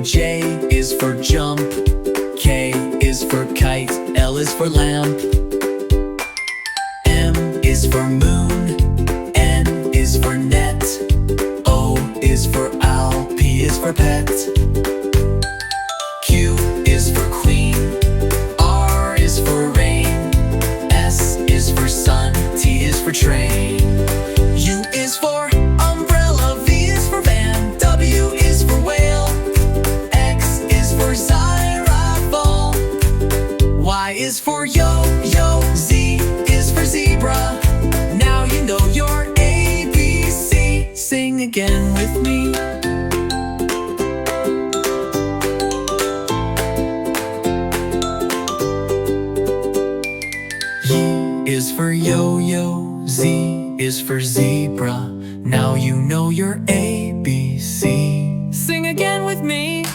cream. J is for jump. K is for kite. L is for lamp. M is for moon. N is for net. O is for owl. P is for pet. Q is for queen. R is for rain. S is for sun. T is for train. U is for umbrella. V is for van. W is for whale. X is for xylophone. Y is for yo-yo. Z is for zebra. Now you know your ABC. Sing again with me. Y is for yo-yo. Z is for zebra. Now you know your ABC. Sing again with me.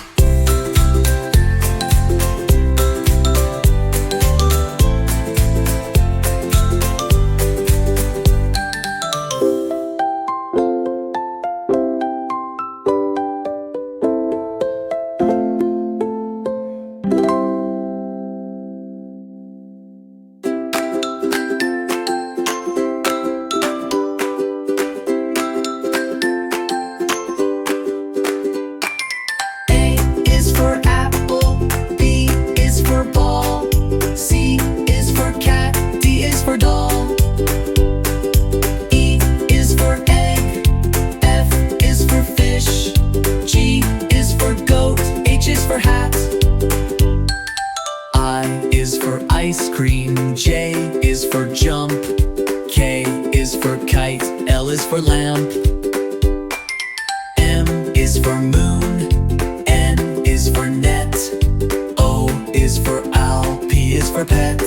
Ice cream. J is for jump. K is for kite. L is for lamp. M is for moon. N is for net. O is for owl. P is for pet.